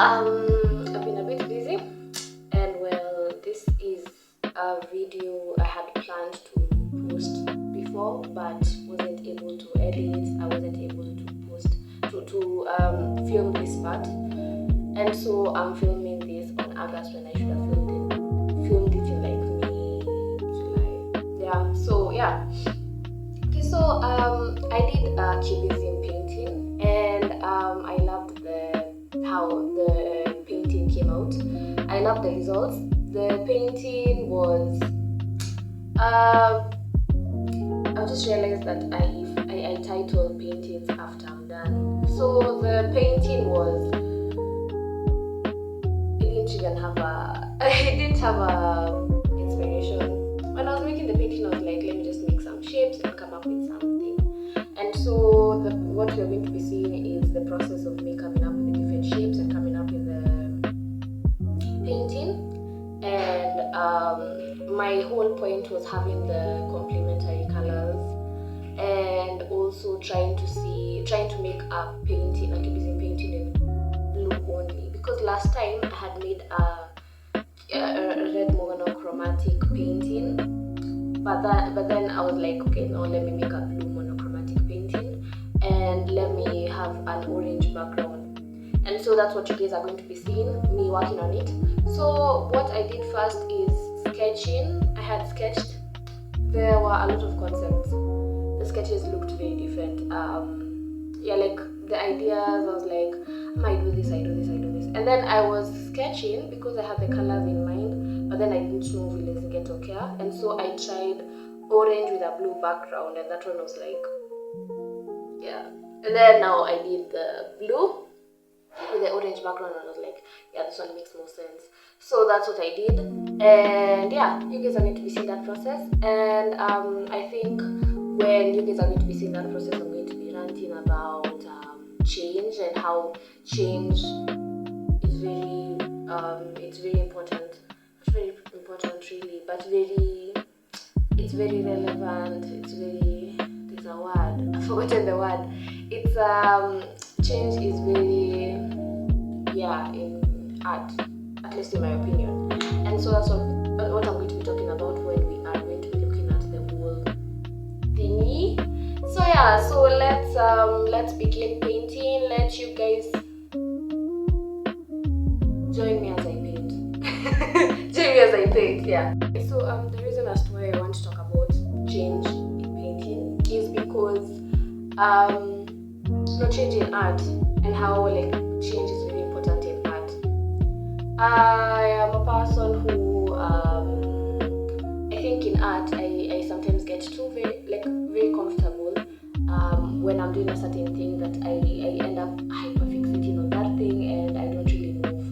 I've been a bit busy, and well, this is a video I had planned to post before, but wasn't able to edit. I wasn't able to post to film this part, and so I'm filming this on August when I should have filmed it in like May, July. Yeah. So yeah. Okay. So I did a cubism painting, and I loved how the painting came out. I love the results. The painting was I just realized that I title paintings after I'm done. So the painting was, it didn't have a inspiration. When I was making the painting, I was like, let me just make some shapes and come up with something. And so what we're going to be seeing is the process of me coming up with the different shapes and coming up with the painting. And my whole point was having the complementary colors, and also trying to make a cubism painting in blue only, because last time I had made a red monochromatic painting, but then I was like, okay, no, let me make a blue monochromatic painting and let me have an orange background. And so that's what you guys are going to be seeing, me working on it. So what I did first is sketching. I had sketched. There were a lot of concepts. The sketches looked very different. Like the ideas, I was like, I do this. And then I was sketching because I had the colors in mind, but then I didn't know vilezi getokea. And so I tried orange with a blue background, and that one was like, yeah. And then now I did the blue with the orange background, and I was like, yeah, this one makes more sense. So that's what I did, and yeah, you guys are going to be seeing that process. And I think when you guys are going to be seeing that process, I'm going to be ranting about change and how change is very it's very important. Not very important really, but it's very relevant. There's a word, I've forgotten the word. It's change is very in art, at least in my opinion. And so that's what I'm going to be talking about when we are going to be looking at the whole thingy. So yeah, so let's begin painting. Let you guys join me as I paint. Join me as I paint, yeah. So the reason as to why I want to talk about change in painting is because change in art, and how like change is really important in art. I am a person who I think in art I sometimes get very comfortable when I'm doing a certain thing, that I end up hyperfixating on that thing and I don't really move.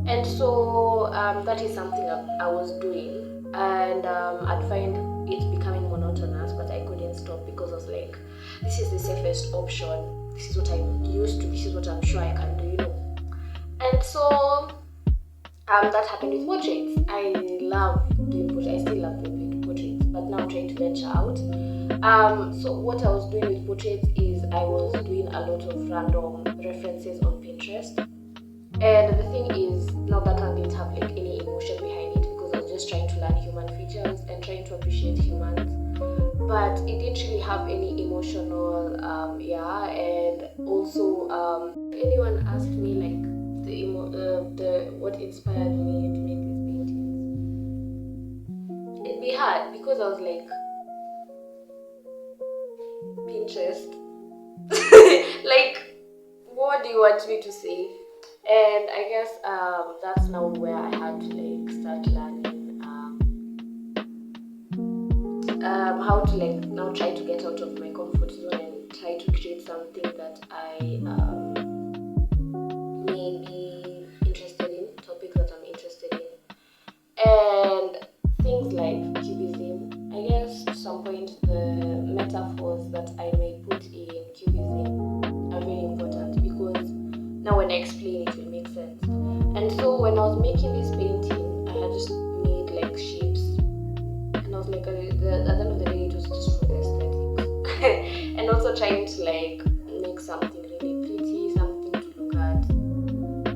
And so that is something I was doing, and I'd find it becoming monotonous, but I couldn't stop because I was like, this is the safest option. This is what I'm used to. This is what I'm sure I can do, And so that happened with portraits. I love doing portraits. I still love doing portraits, but now I'm trying to venture out. So what I was doing with portraits is I was doing a lot of random references on Pinterest. And the thing is, now that one didn't have like any emotion behind it, because I was just trying to learn human features and trying to appreciate humans. But it didn't really have any emotional, and also anyone asked me like the what inspired me to make these paintings, it'd be hard because I was like, Pinterest. Like, what do you want me to say? And I guess that's now where I had to like start learning how to like now try to get out of my comfort zone and try to create something that I may be interested in, topics that I'm interested in, and things like cubism. I guess at some point the metaphors that I may put in cubism are very important, because now when I explain it will make sense. And so when I was making this painting, I had just made like shapes, and I was like, at the end of the day, it was just for the aesthetics. And also trying to like make something really pretty, something to look at.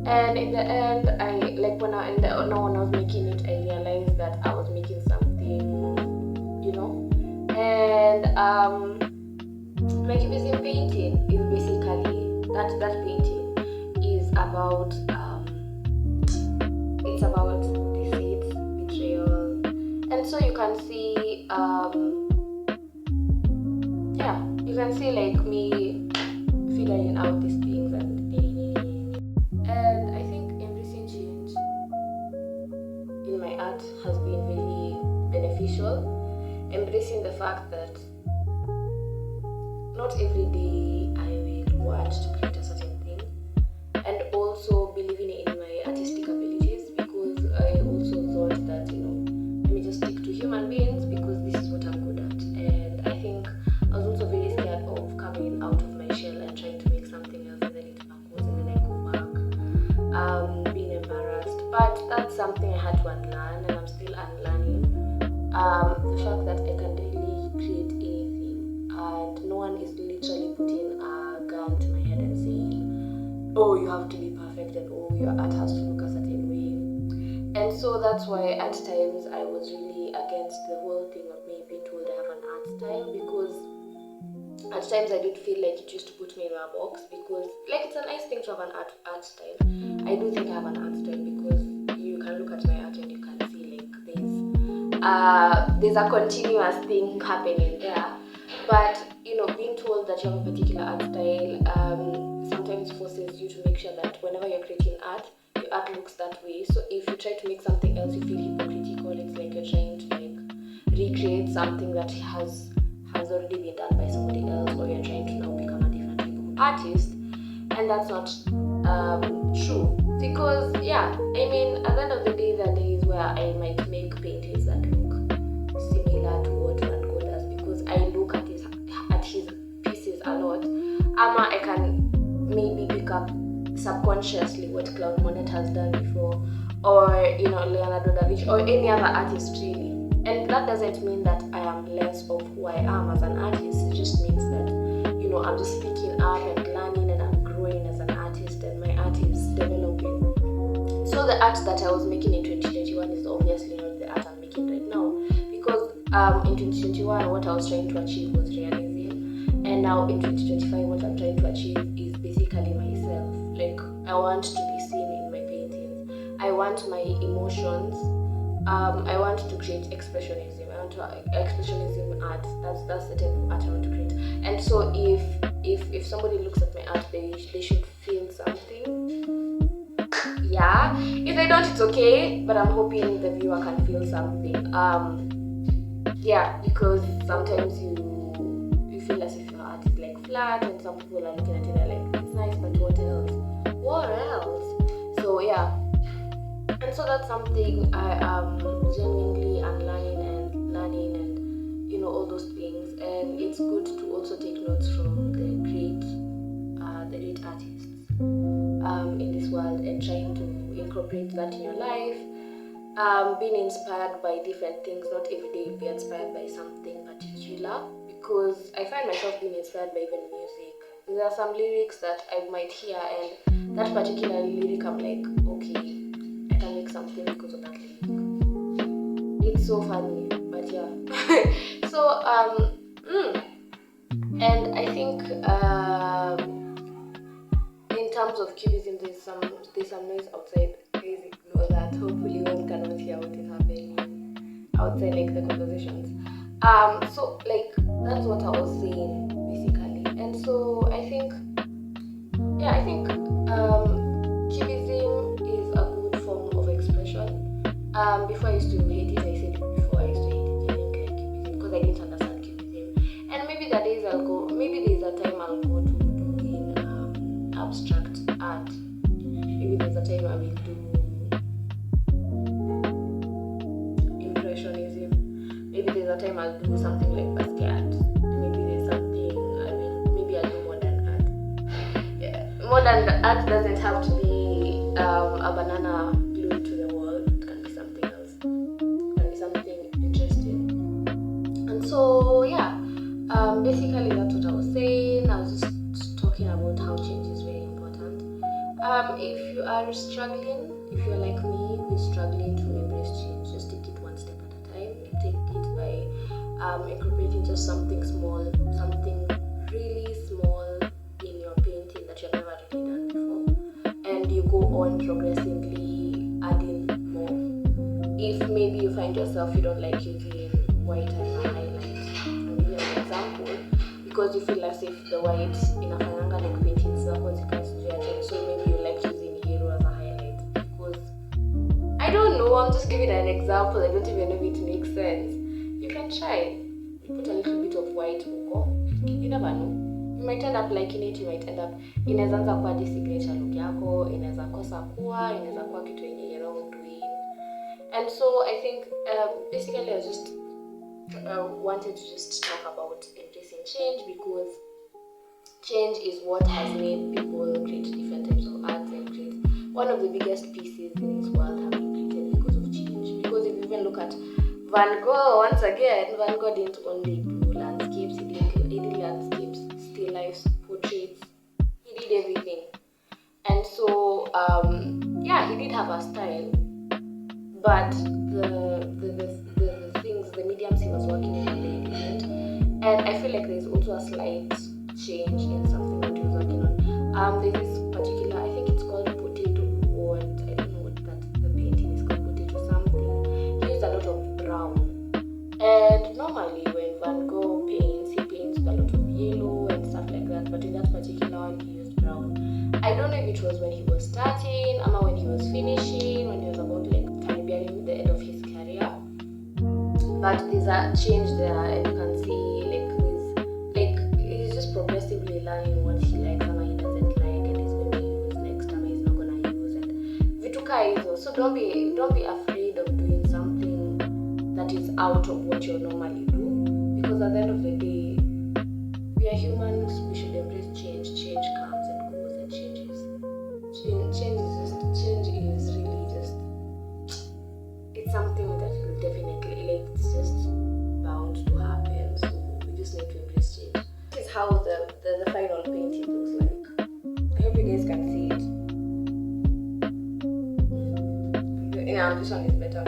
And in the end, when I was making it, I realized that I was making something, and my cubism painting is basically that painting is about it's about deceit, betrayal, and so you can see you can see like me figuring out these things and I think embracing change in my art has been really beneficial. Embracing the fact that not every day I will want to create a certain thing, and also believing in my artistic abilities, because I also thought that let me just stick to human beings because this is what I'm good at. And I think I was also very scared of coming out of my shell and trying to make something else, and then it backwards and then I go back, being embarrassed. But that's something I had to unlearn, and I'm still unlearning. The fact that I can really create anything, and no one is literally putting a gun to my head and saying, oh, you have to be perfect, and oh, your art has to look a certain way. And so that's why at times I was really against the whole thing of me being told I have an art style, because at times I did feel like it used to put me in a box, because it's a nice thing to have an art style. I do think I have an art style because you can look at my art and you can see like there's a continuous thing happening there. But being told that you have a particular art style sometimes forces you to make sure that whenever you're creating art, your art looks that way. So if you try to make something else, you feel hypocritical. It's like you're trying to recreate something that has already been done by somebody else, or you're trying to now become a different type of artist, and that's not true. Because at the end of the day, there are days where I might make paintings that look similar to what Van Gogh does, because I look at his pieces a lot. I can maybe pick up subconsciously what Claude Monet has done before, or Leonardo da Vinci, or any other artist really. And that doesn't mean that I am less of who I am as an artist. It just means that I'm just picking up and learning, and I'm growing as an artist, and my art is developing. So the art that I was making in 2021 is obviously not the art I'm making right now, because in 2021 what I was trying to achieve was realism, and now in 2025 what I'm trying to achieve is basically myself. Like, I want to be seen in my paintings. I want my emotions. I want to create expressionism. I want to expressionism art. That's the type of art I want to create. And so if somebody looks at my art, they should feel something. Yeah. If they don't, it's okay. But I'm hoping the viewer can feel something. Because sometimes you feel as if your art is like flat, and some people are looking at it, they're like, it's nice, but what else? What else? So yeah. And so that's something I am genuinely unlearning and learning, and all those things. And it's good to also take notes from the great artists in this world, and trying to incorporate that in your life. Being inspired by different things. Not every day you'll be inspired by something particular, because I find myself being inspired by even music. There are some lyrics that I might hear, and that particular lyric I'm like, okay, I can make something because of that lyric. It's so funny, but yeah. So and I think in terms of cubism, there's some noise outside. Please ignore that. Hopefully one cannot hear what is happening outside, like the conversations. So that's what I was saying basically. And so I think cubism is a good form of expression. Before I used to hate it, I said it before, I used to hate it. I didn't like cubism because I didn't understand cubism. And maybe there's a time I'll go to doing abstract art. Maybe there's a time I will do impressionism. Maybe there's a time I'll do something like basket art. Maybe I'll do modern art. Yeah. Modern art doesn't have to be a banana glued to the wall. It can be something else. It can be something interesting. And so yeah, basically that's what I was saying. I was just talking about how change is very important. If you are struggling, if you're like me, who's struggling to embrace change, just take it one step at a time. Take it by incorporating just something small, something really small in your painting that you've never really done before, and you go on progressively adding more. If maybe you find yourself you don't like using white as a highlight, I'll give you an example, because you feel as if the white inafanyanga like painting zako zikaziaje, so maybe you like using yellow as a highlight, because I don't know, I'm just giving an example, I don't even know if it makes sense. You can try, you put a little bit of white huko, you never know, you might end up liking it, you might end up, inaweza anza kuwa signature look yako, inaweza kosa kuwa, inaweza kuwa kitu yenye you're not doing. And so I think basically I just wanted to just talk about embracing change, because change is what has made people create different types of art and create one of the biggest pieces in this world have been created because of change. Because if you even look at Van Gogh, once again, Van Gogh didn't only do landscapes, he did landscapes, still lifes, portraits, he did everything. And so yeah, he did have a style, but the things, the mediums he was working in were very different. And I feel like there's also a slight change in something that he was working on. There's this particular, I think it's called potato, what, I don't know what the painting is called, potato something. He used a lot of brown. And normally when Van Gogh paints, he paints with a lot of yellow and stuff like that, but in that particular one he used brown. I don't know if it was when he was starting, or when he was finishing, when he was about like bearing the end of his career. But there's a change there, and you can see he's just progressively learning what he likes and what he doesn't like, and he's going to use next time, he's not going to use, and vituka hizo. So don't be afraid of doing something that is out of what you normally do, because at the end of the day, we are humans, we should embrace change. Change comes and goes and changes. Change is really just, it's something that will definitely, like, it's just bound to happen, so we just need to embrace change. This is how the final painting looks like. I hope you guys can see it. Yeah, this one is better.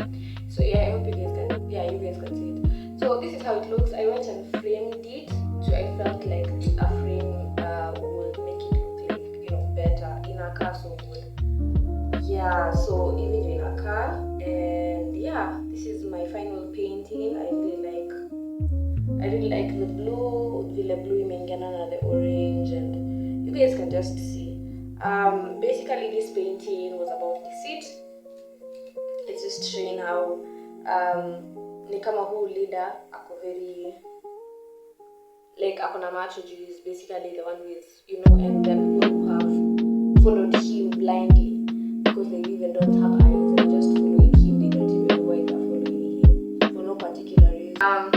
So yeah, I hope you guys can see it. So this is how it looks. I went and framed it, so I felt like a frame would make it look like, better in a car, so good. Yeah, so even in a car. And yeah, this is my final painting. I really like the blue, the blue imengana na the orange, and you guys can just see. Basically this painting was about deceit. It's just showing how ni kama huu leader ako very, like, akona macho juu is basically the one who is, and the people who have followed him blindly, because they even don't have eyes, they're just following him, they don't even know why they're following him for no particular reason.